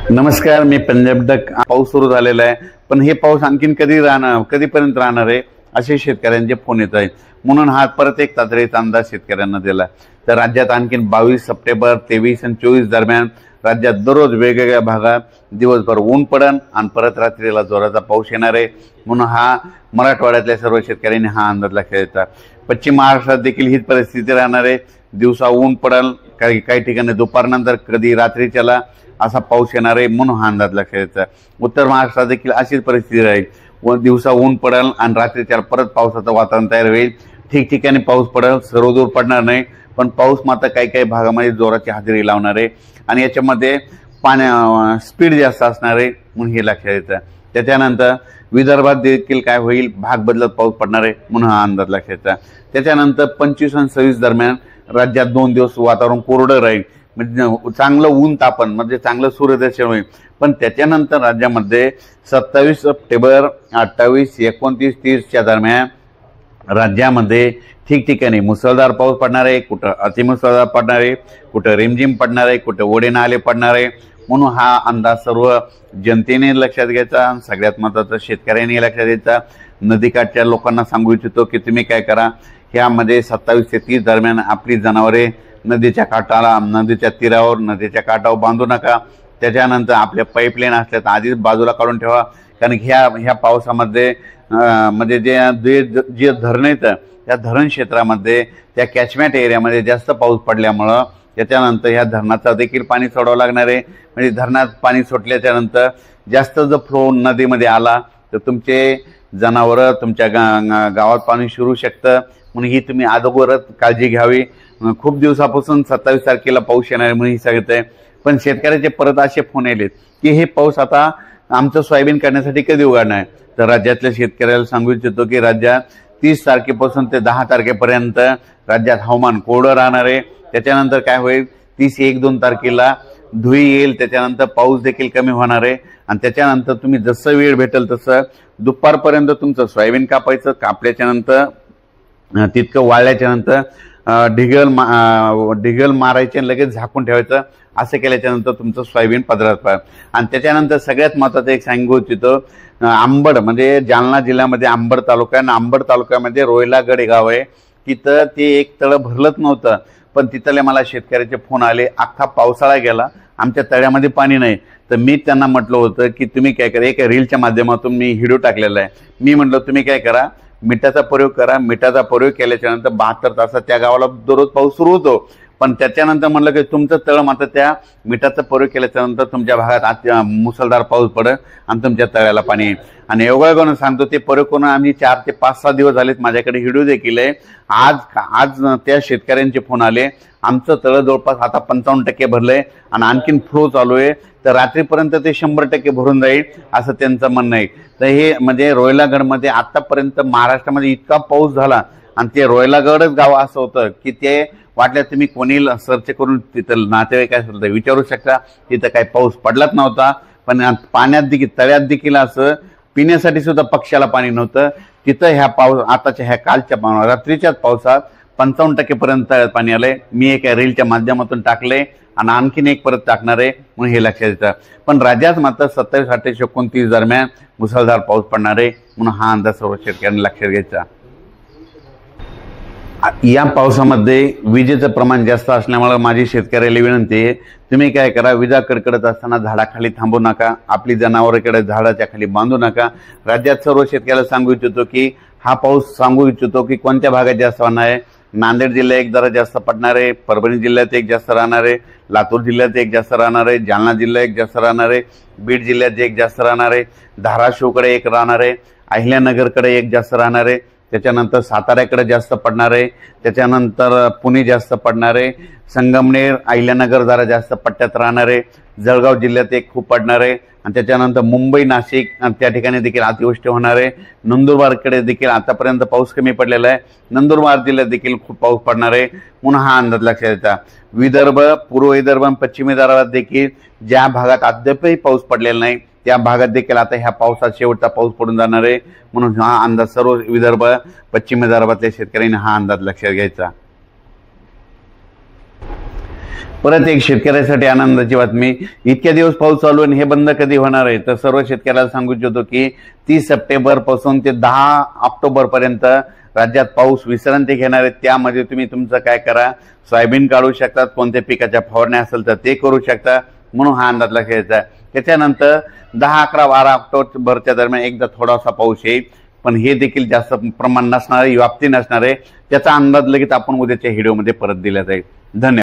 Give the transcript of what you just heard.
नमस्कार, मी पंजाब डक. पाऊस सुरू झालेला आहे, पण हे पाऊस आणखीन कधीपर्यंत राहणार आहे असे शेतकऱ्यांचे फोन येत आहेत. म्हणून हा परत एक तातडीचा अंदाज शेतकऱ्यांना दिला. तर राज्यात आणखीन 22 सप्टेंबर 23 आणि 24 दरम्यान राज्यात दररोज वेगवेगळ्या भागात दिवसभर ऊन पडन आणि परत रात्रीला जोराचा पाऊस येणार आहे. म्हणून हा मराठवाड्यातल्या सर्व शेतकऱ्यांनी हा अंदाज लक्षात घेतला. पश्चिम महाराष्ट्रात देखील हीच परिस्थिती राहणार आहे. दिवसा ऊन पडल, काही ठिकाणी दुपारनंतर कधी रात्रीच्याला असा पाऊस येणार आहे, म्हणून हा अंदाज लक्षात घ्यायचा. उत्तर महाराष्ट्रात देखील अशीच परिस्थिती राहील. दिवसा ऊन पडेल आणि रात्रीच्या परत पावसाचं वातावरण तयार होईल. ठिकठिकाणी पाऊस पडेल, सर्वदूर पडणार नाही, पण पाऊस मात्र काही भागामध्ये जोराची हजेरी लावणार आहे आणि याच्यामध्ये स्पीड जास्त असणार आहे, म्हणून हे लक्षात घ्यायचं. त्याच्यानंतर विदर्भात देखील काय होईल, भाग बदलत पाऊस पडणार आहे, म्हणून हा अंदाज लक्षात घ्यायचा. त्याच्यानंतर 25 आणि 26 दरम्यान राज्यात 2 दिवस वातावरण कोरडं राहील, म्हणजे चांगलं ऊन तापन, म्हणजे चांगलं सूर्यदर्शन होईल. पण त्याच्यानंतर राज्यामध्ये 27 सप्टेंबर 28 29 30च्या दरम्यान राज्यामध्ये ठिकठिकाणी मुसळधार पाऊस पडणार आहे. कुठं अतिमुसळधार पडणार आहे, कुठं रिमझिम पडणार आहे, कुठं ओढे नाले पडणार आहे. म्हणून हा अंदाज सर्व जनतेने लक्षात घ्यायचा. सगळ्यात महत्त्वाचं शेतकऱ्यांनी लक्षात घ्यायचा. नदीकाठच्या लोकांना सांगू इच्छितो की तुम्ही काय करा, ह्यामध्ये 27 ते 30 दरम्यान आपली जनावरे नदीच्या काठाला, नदीच्या तीरावर, नदीच्या काठावर बांधू नका. त्याच्यानंतर आपल्या पाईपलाईन असल्या तर आधीच बाजूला काढून ठेवा, कारण ह्या पावसामध्ये म्हणजे जे धरण येतं त्या धरण क्षेत्रामध्ये, त्या कॅचमेंट एरियामध्ये जास्त पाऊस पडल्यामुळं त्याच्यानंतर ह्या धरणाचा देखील पाणी सोडावं लागणार आहे. म्हणजे धरणात पाणी सोडल्याच्यानंतर जास्त जर फ्लो नदीमध्ये आला तर तुमचे जनावरं तुमच्या गावात पाणी शिरू शकतं. म्हणून ही तुम्ही अगोदरच काळजी घ्यावी. खूप दिवसापासून 27 तारखेला पाऊस येणार आहे म्हणून ही सांगत. पण शेतकऱ्याचे परत असे फोन आलेत की हे पाऊस आता आमचं सोयाबीन काढण्यासाठी कधी उघडणार आहे. तर राज्यातल्या शेतकऱ्याला सांगू इच्छितो की राज्यात 30 तारखेपासून ते 10 तारखेपर्यंत राज्यात हवामान कोरडं राहणार आहे. त्याच्यानंतर काय होईल, 30-1-2 तारखेला धुळी येईल, त्याच्यानंतर पाऊस देखील कमी होणार आहे. आणि त्याच्यानंतर तुम्ही जसं वेळ भेटेल तसं दुपारपर्यंत तुमचं सोयाबीन कापायचं. कापल्याच्या नंतर तितकं वाळल्याच्या नंतर ढिगल मारायचे आणि लगेच झाकून ठेवायचं. असं केल्याच्यानंतर तुमचं सोयाबीन पदरात पडेल. आणि त्याच्यानंतर सगळ्यात महत्त्वाचं एक सांगू इच्छितो, आंबड म्हणजे जालना जिल्ह्यामध्ये आंबड तालुका आहे. आंबड तालुक्यामध्ये रोयलागड हे गाव आहे. तिथं ते एक तळं भरलंच नव्हतं, पण तिथले मला शेतकऱ्याचे फोन आले, अख्खा पावसाळा गेला, आमच्या तळ्यामध्ये पाणी नाही. तर मी त्यांना म्हटलं होतं की तुम्ही काय करा, एका रीलच्या माध्यमातून मी व्हिडिओ टाकलेला आहे. मी म्हटलं तुम्ही काय करा, मिठाचा प्रयोग करा. मिठाचा प्रयोग केल्याच्यानंतर 72 तासात त्या गावाला दररोज पाऊस सुरू होतो. पण त्याच्यानंतर म्हणलं की तुमचं तळ मात्र त्या मिठाचा प्रयोग केल्याच्यानंतर तुमच्या भागात मुसळधार पाऊस पडेल आणि तुमच्या तळ्याला पाणी येईल. आणि योगायोगानं सांगतो, ते प्रयोग करून आम्ही 4 ते 5-6 दिवस झालेत. माझ्याकडे व्हिडिओ देखील आहे. आज त्या शेतकऱ्यांचे फोन आले, आमचं तळं जवळपास आता 55% भरलंय आणि आणखीन फ्लो चालू आहे, तर रात्रीपर्यंत ते 100% भरून जाईल असं त्यांचं म्हणणं आहे. तर हे म्हणजे रोयलागडमध्ये आतापर्यंत महाराष्ट्रामध्ये इतका पाऊस झाला आणि ते रोयलागडच गाव असं होतं की ते वाटलं तुम्ही कोणी सर्च करून तिथं नातेवाईक काय असेल तर विचारू शकता. तिथं काही पाऊस पडलाच नव्हता. पण पाण्यात देखील, तळ्यात देखील असं पिण्यासाठी सुद्धा पक्ष्याला पाणी नव्हतं. तिथं ह्या कालच्या रात्रीच्याच पावसात 55% पर्यंत तळ्यात पाणी आलंय. मी एका रीलच्या माध्यमातून टाकले आणि आणखीन एक परत टाकणार आहे, म्हणून हे लक्षात येतं. पण राज्यात मात्र 27, 28, 29 दरम्यान मुसळधार पाऊस पडणार आहे, म्हणून हा अंदाज सर्व शेतकऱ्यांनी लक्षात घ्यायचा. या पावसामध्ये विजेचं प्रमाण जास्त असल्यामुळे माझी शेतकऱ्याला विनंती आहे, तुम्ही काय करा, विजा कडकडत असताना झाडाखाली थांबू नका, आपली जनावरांकडे झाडाच्या खाली बांधू नका. राज्यात सर्व शेतकऱ्याला सांगू इच्छितो की हा पाऊस सांगू इच्छितो की कोणत्या भागात जास्त होणार आहे. नांदेड जिल्ह्यात एक जरा जास्त पडणार आहे, परभणी जिल्ह्यात एक जास्त राहणार आहे, लातूर जिल्ह्यात एक जास्त राहणार आहे, जालना जिल्ह्यात एक जास्त राहणार आहे, बीड जिल्ह्यात एक जास्त राहणार आहे, धाराशिवकडे एक राहणार आहे, अहिल्यानगरकडे एक जास्त राहणार आहे, त्याच्यानंतर साताऱ्याकडे जास्त पडणार आहे, त्याच्यानंतर पुणे जास्त पडणार आहे, संगमनेर अहिल्यानगर जरा जास्त पट्ट्यात राहणार आहे, जळगाव जिल्ह्यात एक खूप पडणार आहे आणि त्याच्यानंतर मुंबई नाशिक त्या ठिकाणी देखील अतिवृष्टी होणार आहे. नंदुरबारकडे देखील आतापर्यंत पाऊस कमी पडलेला आहे, नंदुरबार जिल्ह्यात देखील खूप पाऊस पडणार आहे, म्हणून हा अंदाज लक्षात येता. विदर्भ, पूर्व विदर्भ आणि पश्चिम विदर्भात देखील ज्या भागात अद्यापही पाऊस पडलेला नाही त्या भागात देखील आता ह्या पावसात शेवटचा पाऊस पडून जाणार आहे, म्हणून हा अंदाज सर्व विदर्भ, पश्चिम विदर्भातल्या शेतकऱ्यांनी हा अंदाज लक्षात घ्यायचा. परत एक शेतकऱ्यासाठी आनंदाची बातमी, इतक्या दिवस पाऊस चालू आणि हे बंद कधी होणार आहे? तर सर्व शेतकऱ्याला सांगू इच्छितो की 30 सप्टेंबर पासून ते 10 ऑक्टोबर पर्यंत राज्यात पाऊस विश्रांती घेणार आहे। त्यामध्ये तुम्ही तुमचं काय करा, सोयाबीन काढू शकतात, कोणत्या पिकाच्या फवारण्या असेल तर ते करू शकता, म्हणून हा अंदाज लक्षात घ्यायचा। त्याच्यानंतर 10, 11, 12 ऑक्टोबरच्या दरम्यान एकदा थोडासा पाऊस येईल, पण हे देखील जास्त प्रमाण नसणार आहे, व्याप्ती नसणार आहे। त्याचा अंदाज लगेच आपण उद्याच्या व्हिडिओमध्ये परत दिला जाईल। धन्यवाद।